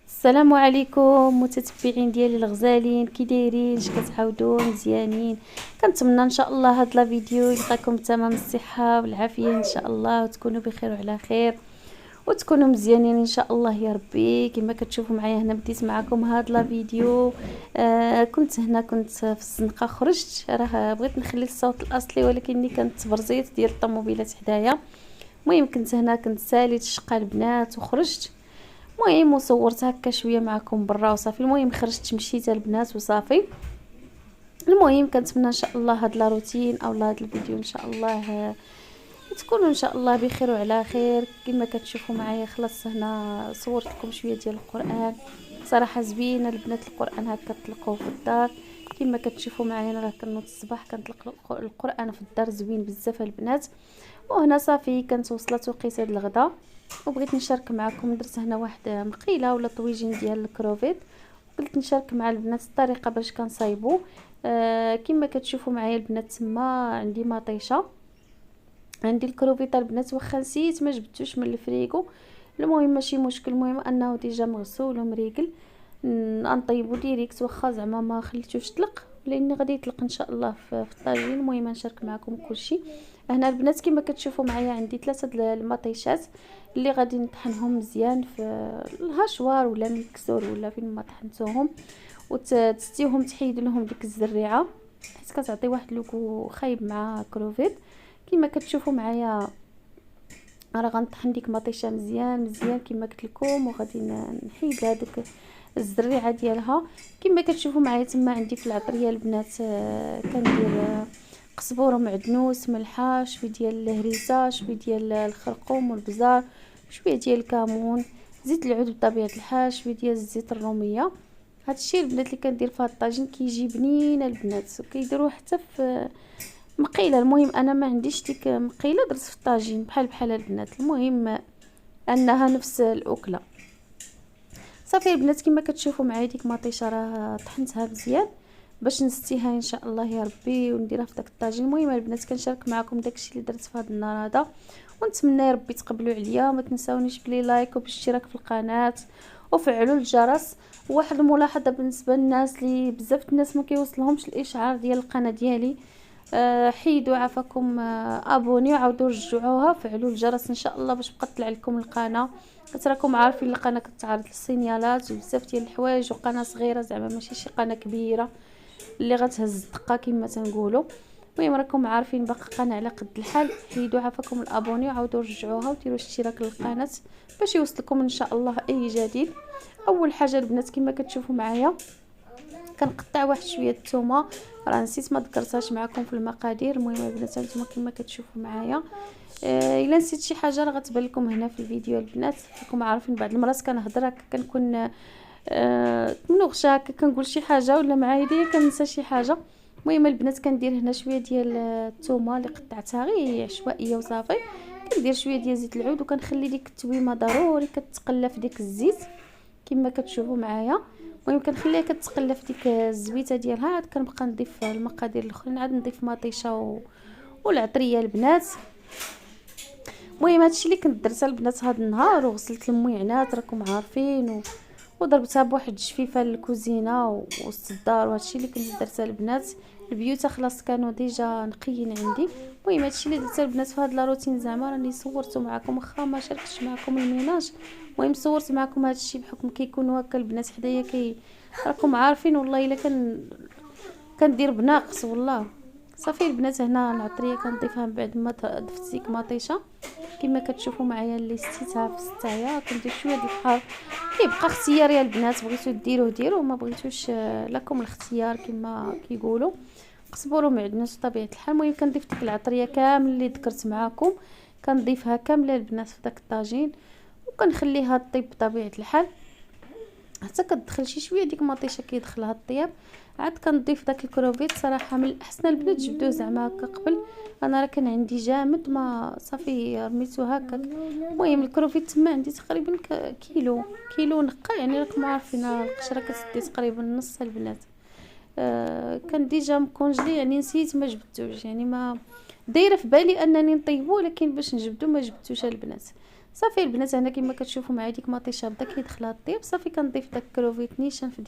السلام عليكم متتبعين ديالي الغزالين، كي دايرين؟ اش كتعاودوا؟ مزيانين؟ كنتمنى ان شاء الله هاد لا فيديو يلقاكم بتمام الصحه والعافيه ان شاء الله، وتكونوا بخير وعلى خير وتكونوا مزيانين ان شاء الله يا ربي. كما كتشوفوا معايا هنا بديت معكم هاد لا فيديو. كنت في الزنقه، خرجت راه بغيت نخلي الصوت الاصلي ولكن ملي كانت تبرزيت ديال الطوموبيلات حدايا. المهم كنت هنا، كنت ساليت الشقه البنات وخرجت. المهم وصورت هكا شويه معكم برا وصافي. المهم خرجت مشيت البنات وصافي. المهم كنتمنى ان شاء الله هاد لا روتين او هاد الفيديو ان شاء الله تكونوا ان شاء الله بخير وعلى خير. كما كتشوفوا معايا خلاص هنا صورت لكم شويه ديال القران. صراحه زوينه البنات القران هكا تلقوه في الدار. كما كتشوفوا معايا انا راه كنوض الصباح كنطلق القران في الدار، زوين بزاف البنات. وهنا صافي كانت وصلت وقيته الغدا وبغيت نشارك معكم. درت هنا واحد مقيله ولا طويجين ديال الكروفيت، قلت نشارك مع البنات الطريقه باش كنصايبو. كما كتشوفوا معايا البنات تما عندي مطيشه، عندي الكروفيطه البنات واخا نسيت ما جبتوش من الفريغو. المهم ماشي مشكل، المهم انه ديجا مغسول ومريقل. نطيبو ديريكت واخا زعما ما خليتوش طلق، لان غادي يطلق ان شاء الله في الطاجين. المهم نشارك معكم كلشي. هنا البنات كما كتشوفوا معايا عندي 3 المطيشات اللي غادي نطحنهم مزيان في الهاشوار ولا ميكسور ولا فين ما طحنتوهم، وتستيهم تحيد لهم ديك الزريعه حيت كتعطي واحد لوكو خايب مع كروفيت. كما كتشوفوا معايا راه غنطحن ديك مطيشه مزيان مزيان كما قلت لكم، وغادي نحيد هذوك الزريعه ديالها. كما كتشوفوا معايا تما عندي في العطريه البنات كندير قزبور ومعدنوس، ملحه، شويه ديال الهريسه، شويه ديال الخرقوم والبزار، شويه ديال الكمون، زيت العود بطبيعه الحال، شويه ديال الزيت الروميه. هادشي البنات اللي كندير في هاد الطاجين كيجي بنين البنات، وكيديروه حتى في مقيله. المهم انا ما عنديش ديك مقيله، درت في الطاجين بحال البنات. المهم انها نفس الاكله. صافي البنات كما كتشوفوا معايا ديك مطيشه راه طحنتها مزيان باش نستيها ان شاء الله يا ربي ونديرها في داك الطاجين. المهم البنات كنشارك معكم داكشي اللي درت في هذا النهار هذا، ونتمنى يا ربي تقبلوا عليا. ما تنساونيش بلي لايك وبالاشتراك في القناه وفعلوا الجرس. وواحد الملاحظه بالنسبه للناس اللي بزاف الناس ما كيوصلهمش الاشعار ديال القناه ديالي، حيدوا عفاكم ابوني وعاودوا رجعوها، فعلوا الجرس ان شاء الله باش بقى تطلع لكم القناه. راكم عارفين القناه كتعرض للسينيالات وبزاف ديال الحوايج، وقناه صغيره زعما ماشي شي قناه كبيره اللي غتهز الدقه كما تنقولوا. المهم راكم عارفين باقي قناه على قد الحال، حيدوا عفاكم الابوني وعاودوا رجعوها وديروا اشتراك للقناه باش يوصلكم ان شاء الله اي جديد. اول حاجه البنات كما كتشوفوا معايا كنقطع واحد شويه الثومه، راه نسيت ما ذكرتهاش معكم في المقادير. المهم البنات نتوما كما كتشوفوا معايا. الا نسيت شي حاجه راه غتبان لكم هنا في الفيديو البنات. راكم عارفين بعض المرات كنهضر هكا كنكون منوغشه هكا كنقول شي حاجه ولا مع يديا كننسى شي حاجه. المهم البنات كندير هنا شويه ديال الثومه اللي قطعتها غير عشوائيه وصافي. كندير شويه ديال زيت العود وكنخلي ديك التويمه ضروري كتقلى في ديك الزيت كما كتشوفوا معايا. المهم كنخليها كتقلى في ديك الزويته ديالها. عاد كنبقى نضيف المقادير الاخرين، عاد نضيف مطيشه والعطريه البنات. المهم هادشي اللي كنت درتها البنات هاد النهار، وغسلت المويعنات راكم عارفين وضربتها بواحد الجفيفه للكوزينه وسط الدار. وهادشي اللي كنت درتها البنات. البيوت خلاص كانوا ديجا نقيين عندي. المهم هادشي اللي درتها البنات في هاد لا روتين زعما راني صورته معكم واخا ما شاركتش معكم الميناج. المهم صورت معكم هادشي بحكم كيكونوا هكا البنات حدايا راكم عارفين والله الا كندير بناقص والله. صافي البنات هنا العطريه كنضيفها من بعد ما ضفت ديك مطيشه كما كتشوفوا معايا اللي ستيتها في السطايه. كندير شويه د البحر، كيبقى اختيار يا البنات، بغيتو ديروه ديروا ما بغيتوش لكم الاختيار كما كيقولوا. قزبر ومعدنوس بطبيعه الحال. المهم كنضيف ديك العطريه كامل اللي ذكرت معكم، كنضيفها كامله البنات في داك الطاجين وكنخليها طيب بطبيعه الحال حتى كتدخل شي شويه ديك مطيشه كيدخلها الطياب. عاد كنضيف داك الكروفيت. صراحه من الاحسن البنات جبدوه زعما هكا قبل، انا راه كان عندي جامد ما صافي رميته هكا. المهم الكروفيت تما عندي تقريبا كيلو نقه، يعني راكم عارفين القشره كتدي تقريبا نص البنات. كان ديجا مكونجلي، يعني نسيت ما جبدتوش، يعني ما دايره في بالي انني نطيبو، لكن باش نجبدو ما جبدتوش البنات. صافي البنات هنا كما كتشوفوا معايا ديك مطيشه بدا كيدخلها الطيب. صافي كنضيف داك الكروفيت نيشان في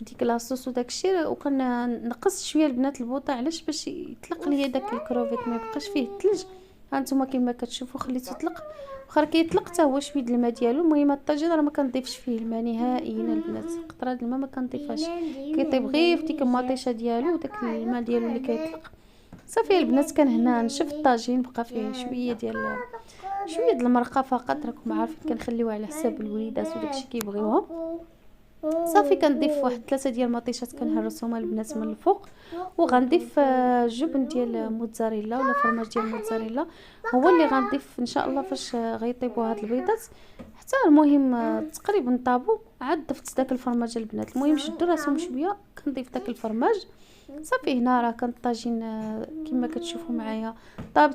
ديك لاصوص وداك الشيء، وكنقص شويه البنات البوطه علاش باش يطلق ليا داك الكروفيت ما يبقاش فيه الثلج. ها نتوما كما كتشوفوا خليته يطلق، واخا كيطلق حتى هو شويه الماء ديالو. المهم الطاجين راه ما كنضيفش فيه الماء نهائيا البنات، قطره د الماء ما كنضيفهاش، كيطيب غير في ديك المطيشه ديالو وداك الماء ديالو اللي كيطلق. صافي البنات كان هنا نشف الطاجين بقى فيه شويه ديال المرقه فقط، راكم عارفين كنخليوها على حساب الوليدات وداكشي كيبغيوها. صافي كنضيف واحد 3 ديال المطيشات كنهرسهم البنات من الفوق، وغنضيف جبن ديال موتزاريلا ولا فرماج ديال موتزاريلا هو اللي غنضيف ان شاء الله فاش غيطيبوا هاد البيضات. حتى المهم تقريبا طابو عاد ضفت داك الفرماج البنات. المهم شدوا راسهم شويه كنضيف داك الفرماج. صافي هنا راه كان الطاجين كما كتشوفوا معايا طاب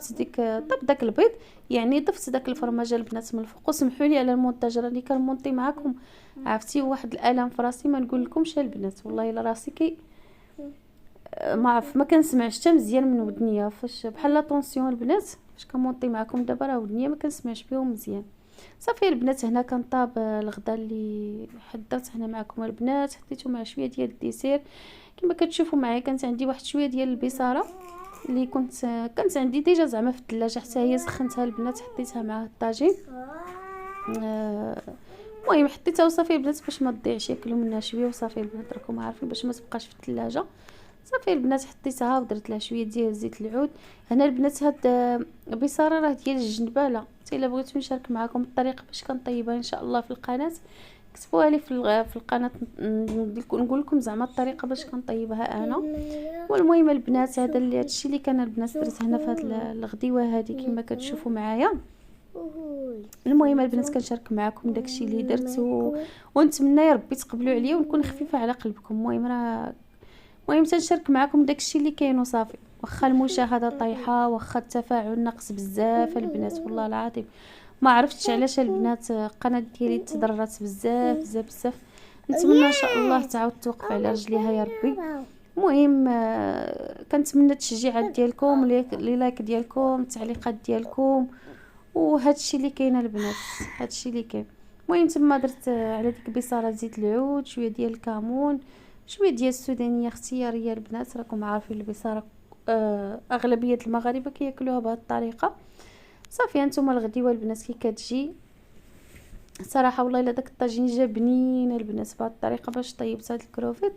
داك البيض، يعني ضفت داك الفرماج البنات من الفوق. وسمحوا لي على المونتاج راني كنمونطي معكم، عرفتي واحد الالم في راسي ما نقول لكمش البنات، والله الا راسي ما عرف ما كنسمعش حتى مزيان من ودنيا، فاش بحال لا طونسيون البنات فاش كنمونطي معكم دابا راه ودنيا ما كنسمعش بهم مزيان. صافي البنات هنا كنطاب الغدا اللي حضرت هنا معكم البنات، حطيته مع شويه ديال الديسير كما كتشوفوا معايا. كانت عندي واحد شويه ديال البصاره اللي كانت عندي ديجا زعما في الثلاجه، حتى هي سخنتها البنات حطيتها مع الطاجين. المهم حطيتها وصافي البنات باش ما تضيعش ياكلوا منها شويه، وصافي البنات راكم عارفين باش ما تبقاش في الثلاجه. صافي البنات حطيتها ودرت لها شويه ديال زيت العود. هنا البنات هاد بصاره راه ديال الجنباله، حتى الا بغيتو نشارك معكم الطريقه باش كنطيبها ان شاء الله في القناه كتبوها لي في القناه، نقول لكم زعما الطريقه باش كنطيبها انا. والمهم البنات هادشي اللي كان البنات درت هنا في هاد الغديوه هذه كما كتشوفوا معايا. المهم البنات كنشارك معكم داكشي اللي درت ونتمنى يا ربي تقبلوا عليا ونكون خفيفه على قلبكم. المهم تنشارك معكم داكشي اللي كاين وصافي، واخا المشاهده طايحه واخا التفاعل ناقص بزاف البنات، والله العظيم ما عرفتش علاش البنات القناه ديالي تضررت بزاف بزاف بزاف. نتمنى ان شاء الله تعاود توقف على رجليها يا ربي. المهم كنتمنى التشجيعات ديالكم، لي لايك ديالكم، التعليقات ديالكم، وهادشي اللي كاين البنات هادشي اللي كاين. المهم تما درت على ديك بصاره زيت العود، شويه ديال الكمون، شويه ديال السودانيه اختياريه البنات، راكم عارفين البصاره اغلبيه المغاربه كياكلوها بهذه الطريقه. صافي هانتوما الغديوه البنات كي كتجي صراحه والله الا داك الطاجين جا بنين البنات بهذه الطريقه باش طيبت هاد الكروفيت.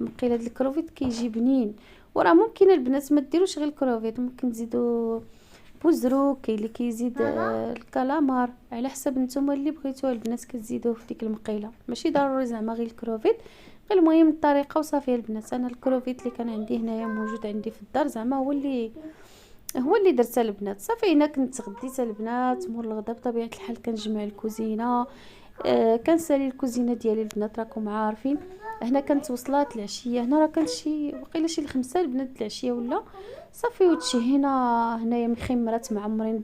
بقيله هاد الكروفيت كيجي بنين، وراه ممكن البنات ما ديروش غير الكروفيت، ممكن تزيدوا بوزروك، كاين اللي كيزيد الكالامار على حسب نتوما اللي بغيتوه البنات كتزيدوه في ديك المقيله، ماشي ضروري زعما غير الكروفيت. غير المهم الطريقه وصافي البنات. انا الكروفيت اللي كان عندي هنايا موجود عندي في الدار زعما هو اللي درتها البنات. صافي هنا كنت غديت البنات مور الغدا بطبيعه الحال كنجمع الكوزينه، كنسالي الكوزينه ديالي البنات راكم عارفين. هنا كانت وصلات العشيه، هنا راه كانت شي وقيله شي 5 البنات العشيه ولا. صافي وتشهينا هنايا مخمرات معمرين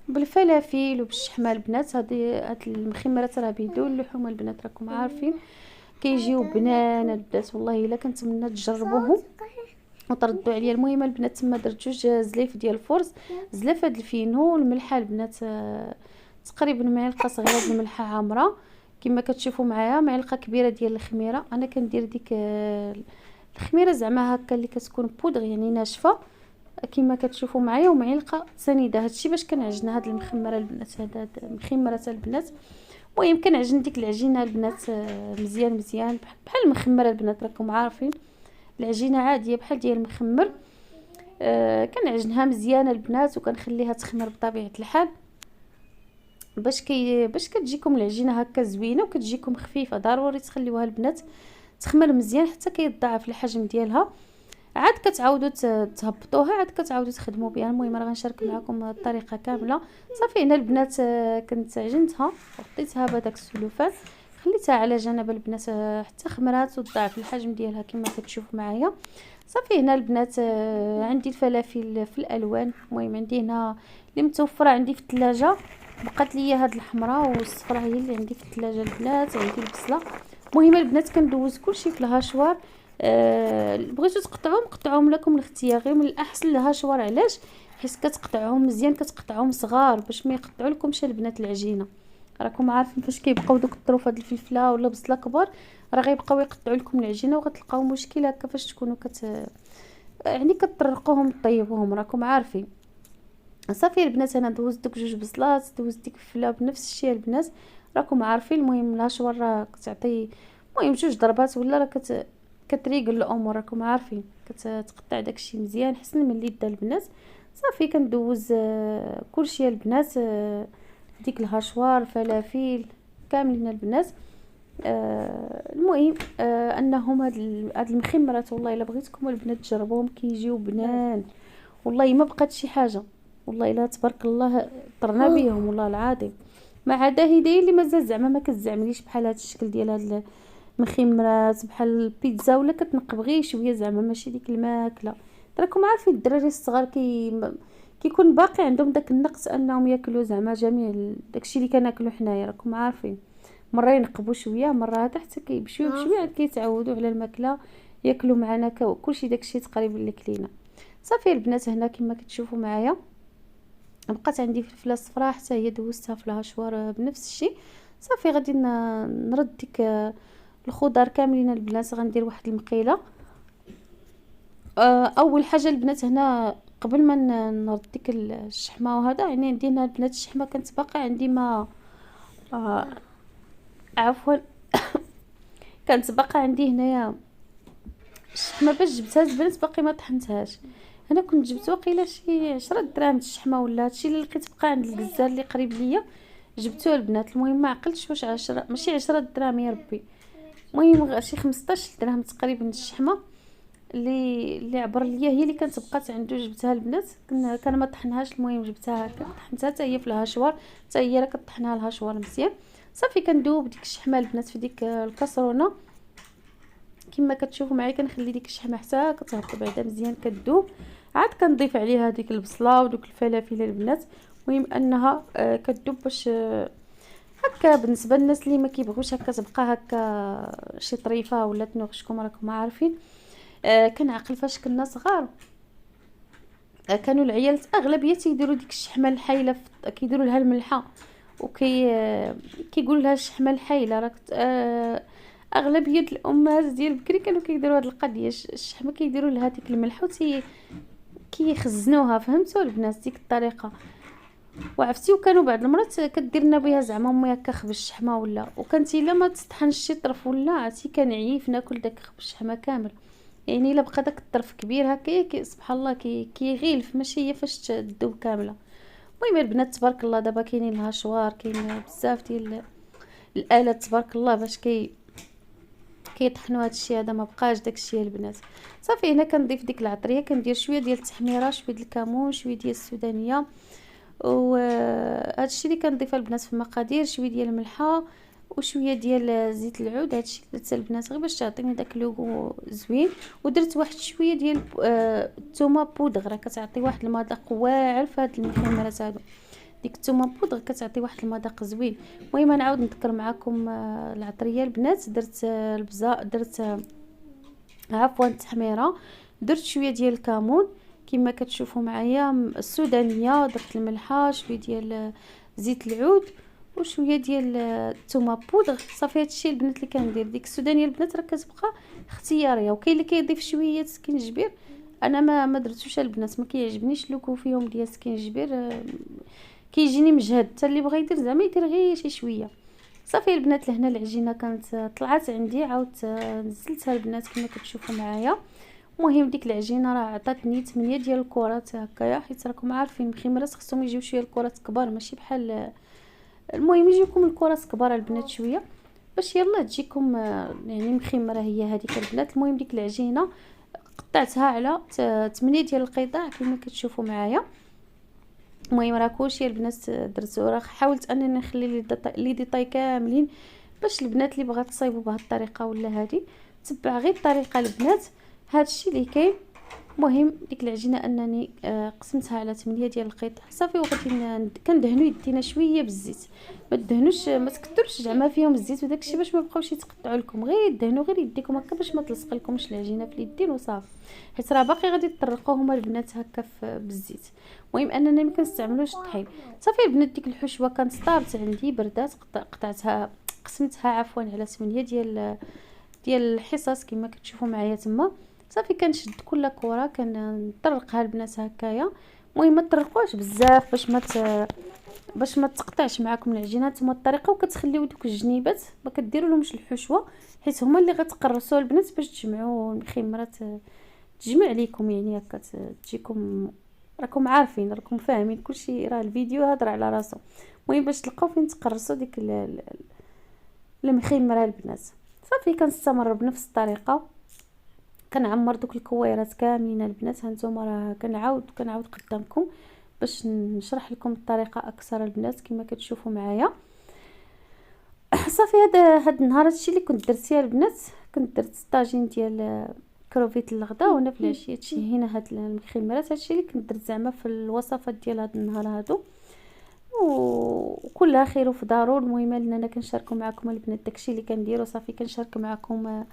بالفلافل وبالشحمه البنات. هاد المخمرات راه بيدو اللحوم البنات راكم عارفين كيجيو بنان البنات، والله الا كنتمنى تجربوهم وتردوا عليا. المهم البنات تما درت 2 زليف ديال الفرز، زلاف هاد الفينو، الملحه البنات تقريبا معلقه صغيره ديال الملحه عامره كما كتشوفوا معايا، معلقه كبيره ديال الخميره. انا كندير ديك الخميره زعما هكا اللي كتكون بودغ يعني ناشفه كما كتشوفوا معايا، ومعلقه سنيده. هادشي باش كنعجن هاد المخمره البنات، هاد المخمرات البنات. المهم كنعجن ديك العجينه البنات مزيان مزيان بحال المخمره البنات راكم عارفين العجينه عاديه بحال ديال المخمر. كنعجنها مزيان البنات وكنخليها تخمر بطبيعه الحال باش كتجيكم العجينه هكا زوينه وكتجيكم خفيفه. ضروري تخليوها البنات تخمر مزيان حتى كيتضاعف الحجم ديالها، عاد كتعاودوا تهبطوها، عاد كتعاودوا تخدموا بها. المهم راه غنشارك معكم الطريقه كامله. صافي هنا البنات كنت عجنتها وحطيتها بهذاك السلوفان، خليتها على جنب البنات حتى خمرات وتضاعف الحجم ديالها كما كتشوفوا معايا. صافي هنا البنات عندي الفلافل في الالوان. المهم عندي هنا اللي متوفره عندي في الثلاجه، بقات لي هاد الحمراء والصفراء هي اللي عندي في الثلاجه البنات. عندي البصله. المهم البنات كندوز كلشي في الهاشوار. بغيتو تقطعوهم قطعوهم لكم الاختيار، غير من الاحسن الهاشوار. علاش؟ حيت كتقطعوهم مزيان، كتقطعوهم صغار باش ما يقطعوا لكمش البنات العجينه. راكم عارفين فاش كيبقاو دوك الطروف هاد الفلفله ولا بصله كبار راه غيبقاو يقطعوا لكم العجينه، وغتلقاو مشكل هكا فاش تكونوا يعني كطرقوهم طيبوهم. راكم عارفين. صافي البنات انا دوزت دوك جوج بصلات، دوزت ديك الفله بنفس الشيء البنات راكم عارفين. المهم الهشوار راه كتعطي المهم جوج ضربات ولا راه كتريقل الامور. راكم عارفين كتقطع داكشي مزيان حسن من اللي دا البنات. صافي كندوز كلشي البنات، ديك الهشوار فلافل كاملين البنات. المهم انهم هاد المخمرات والله الا بغيتكم البنات تجربوهم كيجيو بنان والله. ما بقات شي حاجه والله الا تبارك الله طرنا بيهم والله العظيم. ما عدا هدايا اللي مازال زعما ما كتزعمليش بحال هذا الشكل ديال هاد المخمرات بحال البيتزا، ولا كتنقب غير شويه زعما ماشي ديك الماكله. راكم عارفين الدراري الصغار كيكون باقي عندهم داك النقص انهم ياكلوا زعما جميع داكشي اللي كناكلوا حنايا. راكم عارفين مره ينقبوا شويه مره هذا حتى بشويه بشويه عاد كيتعودوا على الماكله، ياكلوا معنا كلشي داكشي تقريبا اللي كلينا. صافي البنات هنا كما كتشوفوا معايا بقات عندي فلفله صفراء حتى هي دوزتها في الهشوار بنفس الشيء. صافي غادي نرد ديك الخضر كاملين البنات. غندير واحد المقيله. اول حاجه البنات هنا قبل ما نرد ديك الشحمه وهذا يعني ندينا البنات الشحمه كانت باقا عندي ما عفوا كانت باقا عندي هنايا الشحمه باش جبتها البنات باقي ما طحنتهاش. انا كنت جبت وقيله شي 10 دراهم الشحمه ولا هادشي اللي لقيت بقى عند الجزار اللي قريب ليا جبتوه البنات. المهم ما عقلتش واش 10 ماشي 10 دراهم يا ربي، المهم شي 15 درهم تقريبا الشحمه اللي عبر ليا هي اللي كانت بقات عنده جبتها البنات. كان ما طحنهاش. المهم جبتها هكا طحنتها حتى هي في الهشوار، حتى هي راه كطحنها الهشوار مزيان. صافي كندوب ديك الشحمه البنات في ديك الكاسرونه كما كتشوفوا معايا. كنخلي ديك الشحمه حتى كتهبط بعدا مزيان كتذوب. عاد كنضيف عليها ديك البصله ودوك الفلافل البنات. المهم انها كتذوب باش هكا بالنسبه للناس اللي ما كيبغوش هكا تبقى هكا شي طريفه ولا تنوغشكم. راكم عارفين كنعقل فاش كنا صغار كانوا العيال اغلبيه تيديروا ديك الشحمه الحايله كيديروا لها الملحه كيقولوا لها الشحمه الحايله. راك اغلبيه الامهات ديال بكري كانوا كيديروا هاد القضيه الشحمه كيديروا لها ديك الملح كيخزنوها. فهمتوا البنات ديك الطريقه وعرفتي. وكانوا بعض المرات كدير لنا بها زعما امي هكا خبز الشحمه ولا وكانت الا ما تطحنش شي طرف ولا عرفتي كنعيف ناكل داك خبز الشحمه كامل. يعني الا بقى داك الطرف كبير هكا سبحان الله كيغيلف ماشي هي فاش تذوب كامله. المهم البنات تبارك الله دابا كاينين الهشوار كاين بزاف ديال الالات تبارك الله باش كيطحنوا هذا الشيء هذا. ما بقاش داك الشيء البنات. صافي هنا كنضيف ديك العطريه كندير شويه ديال التحميره شويه ديال الكمون شويه ديال السودانيه وهذا الشيء اللي كنضيفها البنات في المقادير. شويه ديال الملحه وشويه ديال زيت العود. هذا الشيء درت البنات غير باش تعطيني داك اللوغو زوين. ودرت واحد شويه ديال الثومه بودغ راه كتعطي واحد المذاق واعر في هاد المخمرات هادو. ديك الثومه بودغ كتعطي واحد المذاق زوين. المهم نعاود نذكر معكم العطريه البنات. درت البزا درت عفوا التحميره. درت شويه ديال الكمون كما كتشوفوا معايا السودانيه. درت الملحه شويه ديال زيت العود وشويه ديال الثومه بودغ. صافي هادشي البنات اللي كندير. ديك السودانيه البنات راه كتبقى اختياريه. وكاين اللي كيضيف شويه سكينجبير. انا ما درتوش البنات ما كيعجبنيش لوكو فيهم ديال سكينجبير كيجيني مجهد. حتى اللي بغى يدير زعما يدير غير شي شويه. صافي البنات لهنا العجينه كانت طلعت عندي عاودت نزلتها البنات كما كتشوفوا معايا. المهم ديك العجينه راه عطاتني 8 ديال الكرات هكايا حيت راكم عارفين المخمرات خصهم يجيو شويه الكرات كبار ماشي بحال. المهم يجيكم الكرات كبار البنات شويه باش يلا تجيكم يعني مخمره هي هذيك البنات. المهم ديك العجينه قطعتها على 8 ديال القطع كما كتشوفوا معايا. المهم راه كلشي البنات درتو. راه حاولت انني نخلي لي ديطاي كاملين باش البنات اللي بغات تصايبوا بهذه الطريقه ولا هذه تبع غير الطريقه البنات. هادشي اللي كاين المهم ديك العجينه انني قسمتها على 8 ديال القطع صافي. وغادي كندهنوا يدينا شويه بالزيت، ما تدهنوش ما تكثروش زعما فيهم الزيت وداكشي باش ما يبقاوش يتقطعوا لكم، غير دهنوا غير يديكم هكا باش ما تلصق لكمش العجينه في اليدين وصافي، حيت راه باقي غادي تطرقوا هما البنات هكا بالزيت. المهم اننا ما كنستعملوش الطحين صافي. البنات ديك الحشوه كانت طابت عندي بردات، قطعتها قسمتها عفوا على 8 ديال الحصص كما كتشوفوا معايا تما صافي. كنشد كل كره كنطرقها البنات هكايا. المهم ما تطرقوش بزاف باش ما تقطعش معكم العجينه. نتوما الطريقه وكتخليو دوك الجنيبات ما كديروا لهمش الحشوه، حيت هما اللي غتقرصوا البنات باش تجمعوا المخمره تجمع عليكم يعني هكا تجيكم. راكم عارفين راكم فاهمين كلشي، راه الفيديو هضر على راسو. المهم باش تلقاو فين تقرصوا ديك المخمره البنات صافي. كنستمر بنفس الطريقه، كنعمر دوك الكويرات كاملين البنات. هانتوما راه كنعاود قدامكم باش نشرح لكم الطريقه اكثر البنات كما كتشوفوا معايا. صافي هاد النهار هادشي اللي كنت درتيه البنات، كنت درت طاجين ديال كروفيت الغدا، وانا في العشيه تشهينا هاد المخمرات. هادشي اللي كنت درت زعما في الوصفات ديال هاد النهار هادو، وكلها خير وفي دارو. المهم اننا كنشاركوا معكم البنات داكشي اللي كنديروا صافي. كنشارك معكم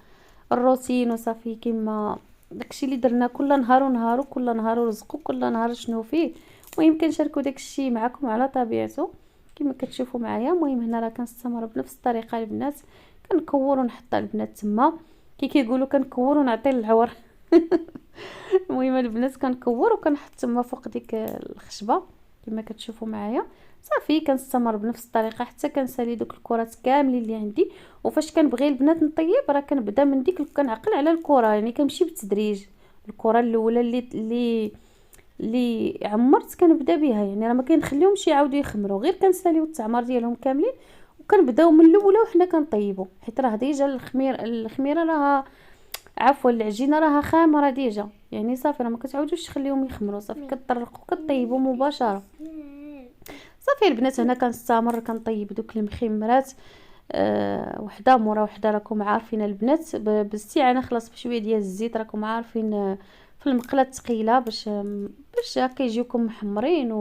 الروتين وصافي كما داكشي اللي درنا كل نهار ونهار، كل نهار ورزقو، كل نهار شنو فيه. المهم كنشاركوا داكشي معكم على طبيعته كما كتشوفوا معايا. المهم هنا راه كنستمر بنفس الطريقه البنات، كنكور ونحط البنات تما كيقولوا كنكور ونعطي العور. المهم البنات كنكور وكنحط تما فوق ديك الخشبه كما كتشوفوا معايا صافي. كنستمر بنفس الطريقه حتى كنسالي دوك الكرات كاملين اللي عندي. وفاش كنبغي البنات نطيب راه كنبدا من ديك كنعقل على الكره، يعني كنمشي بالتدريج. الكره الاولى اللي عمرت كنبدا بها، يعني راه ما كنخليهمش يعاودوا يخمروا، غير كنساليو التعمار ديالهم كاملين وكنبداو من الاولى وحنا كنطيبوا، حيت راه ديجا الخميره راه عفوا العجينه راها خامره ديجا، يعني صافي راه ما كتعاودوش تخليهم يخمروا صافي. كتطرقوا كطيبوا مباشره صافي. البنات هنا كنستمر كنطيب دوك المخمرات وحده مورا وحده. راكم عارفين البنات بالاستعانه خلاص بشويه ديال الزيت، راكم عارفين في المقله الثقيله باش هكا يجيوكم محمرين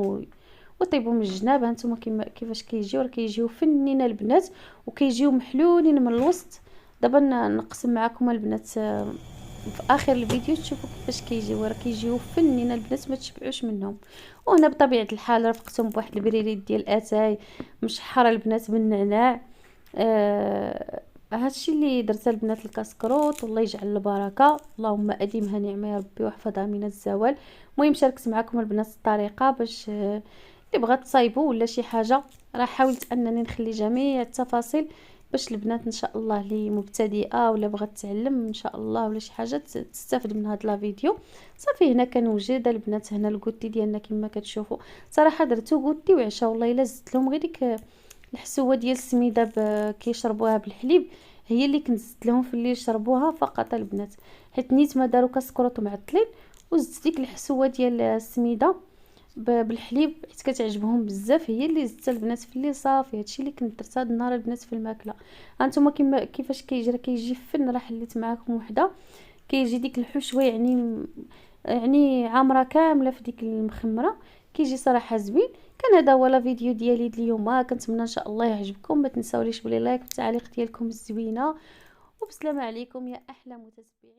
وطيبوا من الجناب. هانتوما كيفاش كيجيو، راه كيجيو فنين البنات وكيجيو محلولين من الوسط. دابا نقسم معكم البنات في اخر الفيديو تشوفوا كيفاش كيجيو، راه كيجيو فنين البنات ما تشبعوش منهم. وهنا بطبيعه الحال رفقتهم بواحد البريريت ديال اتاي مشحره البنات بالنعناع. هادشي اللي درت البنات الكاسكروط، والله يجعل البركه، اللهم اديمها نعمه يا ربي واحفظها من الزوال. المهم شاركت معكم البنات الطريقه باش اللي بغات تصايبوا ولا شي حاجه، راه حاولت انني نخلي جميع التفاصيل باش البنات ان شاء الله اللي مبتدئه ولا بغات تعلم ان شاء الله ولا شي حاجه تستافد من هذا الفيديو. صافي هنا كنوجد البنات هنا الكوتي ديالنا كما كتشوفوا. صراحه درتو كوتي وعشا، والله الا زدت لهم غير ديك الحسوه ديال السميده كيشربوها بالحليب، هي اللي كنت زدت لهم في الليل يشربوها فقط البنات، حيت نيت ما داروا كسكروط معطلين وزدت ديك الحسوه ديال السميده بالحليب حيت كتعجبهم بزاف، هي اللي زدت البنات في الليل صافي. هادشي اللي كنت درت هاد النهار البنات في الماكله. هانتوما كيفاش كيجي، راه كيجي فن. راه حليت معاكم وحده كيجي ديك الحشوه يعني عامره كامله في ديك المخمره، كيجي صراحه زوين. كان هذا هو الفيديو ديالي اليوم، كنتمنى ان شاء الله يعجبكم. ما تنساوليش بلي لايك والتعليق ديالكم الزوينه، وبسلامه عليكم يا احلى متتبعين.